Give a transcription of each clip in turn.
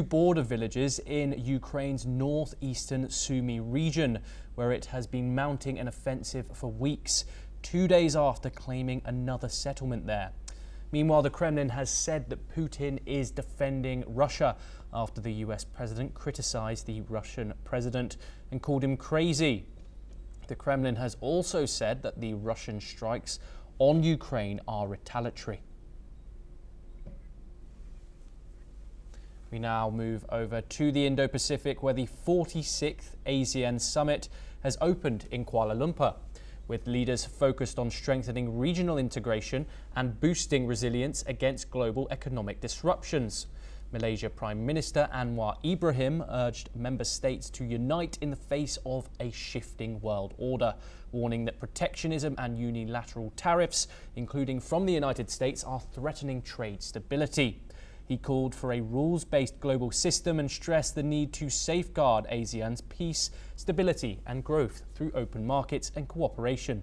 border villages in Ukraine's northeastern Sumy region, where it has been mounting an offensive for weeks, 2 days after claiming another settlement there. Meanwhile, the Kremlin has said that Putin is defending Russia after the US president criticized the Russian president and called him crazy. The Kremlin has also said that the Russian strikes on Ukraine are retaliatory. We now move over to the Indo-Pacific, where the 46th ASEAN Summit has opened in Kuala Lumpur, with leaders focused on strengthening regional integration and boosting resilience against global economic disruptions. Malaysia Prime Minister Anwar Ibrahim urged member states to unite in the face of a shifting world order, warning that protectionism and unilateral tariffs, including from the United States, are threatening trade stability. He called for a rules-based global system and stressed the need to safeguard ASEAN's peace, stability and growth through open markets and cooperation.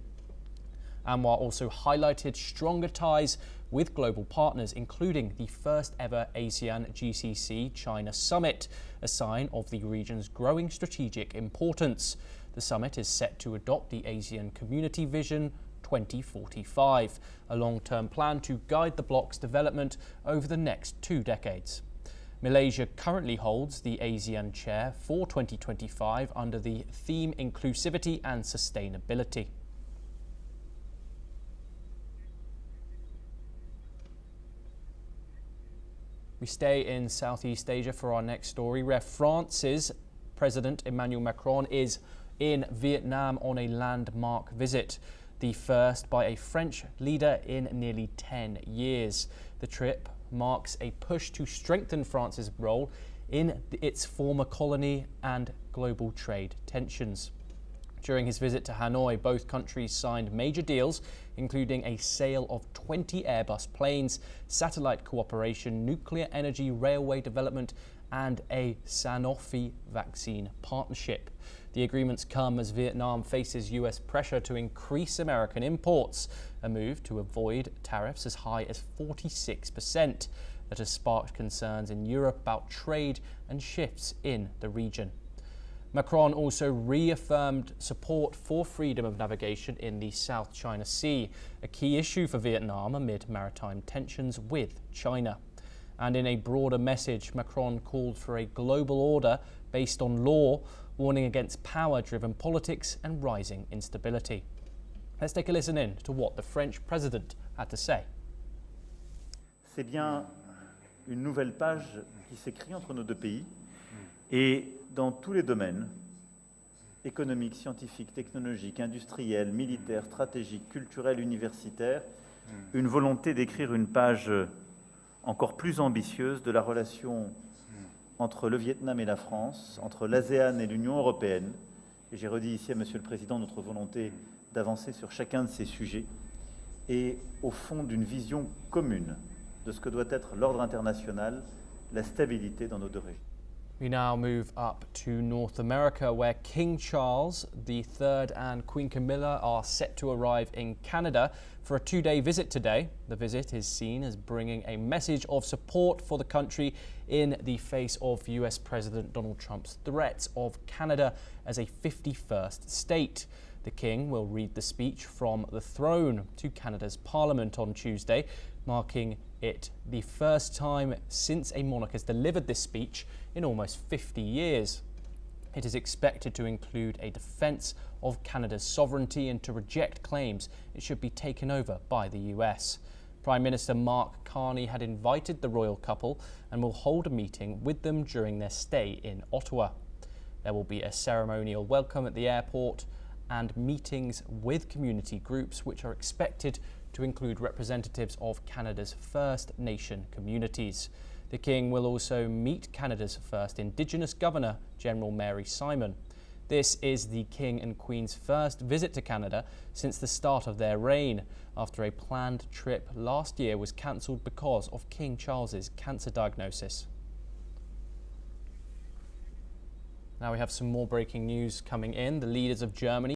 Anwar also highlighted stronger ties with global partners, including the first ever ASEAN GCC China Summit, a sign of the region's growing strategic importance. The summit is set to adopt the ASEAN Community Vision 2045, a long-term plan to guide the bloc's development over the next 2 decades. Malaysia currently holds the ASEAN chair for 2025 under the theme Inclusivity and Sustainability. We stay in Southeast Asia for our next story, where France's President Emmanuel Macron is in Vietnam on a landmark visit, the first by a French leader in nearly 10 years. The trip marks a push to strengthen France's role in its former colony and global trade tensions. During his visit to Hanoi, both countries signed major deals, including a sale of 20 Airbus planes, satellite cooperation, nuclear energy, railway development, and a Sanofi vaccine partnership. The agreements come as Vietnam faces US pressure to increase American imports, a move to avoid tariffs as high as 46% that has sparked concerns in Europe about trade and shifts in the region. Macron also reaffirmed support for freedom of navigation in the South China Sea, a key issue for Vietnam amid maritime tensions with China. And in a broader message, Macron called for a global order based on law, warning against power-driven politics and rising instability. Let's take a listen in to what the French president had to say. C'est bien une nouvelle page qui s'écrit entre nos deux pays et dans tous les domaines économiques, scientifiques, technologiques, industriels, militaires, stratégiques, culturels, universitaires, une volonté d'écrire une page encore plus ambitieuse de la relation entre le Vietnam et la France, entre l'ASEAN et l'Union européenne. Et j'ai redit ici à Monsieur le Président notre volonté d'avancer sur chacun de ces sujets et au fond d'une vision commune de ce que doit être l'ordre international, la stabilité dans nos deux régions. We now move up to North America, where King Charles III and Queen Camilla are set to arrive in Canada for a 2-day visit today. The visit is seen as bringing a message of support for the country in the face of US President Donald Trump's threats of Canada as a 51st state. The King will read the speech from the throne to Canada's Parliament on Tuesday, marking it the first time since a monarch has delivered this speech in almost 50 years. It is expected to include a defence of Canada's sovereignty and to reject claims it should be taken over by the US. Prime Minister Mark Carney had invited the royal couple and will hold a meeting with them during their stay in Ottawa. There will be a ceremonial welcome at the airport and meetings with community groups, which are expected to include representatives of Canada's First Nation communities. The King will also meet Canada's first Indigenous Governor, General Mary Simon. This is the King and Queen's first visit to Canada since the start of their reign, after a planned trip last year was cancelled because of King Charles's cancer diagnosis. Now we have some more breaking news coming in. The leaders of Germany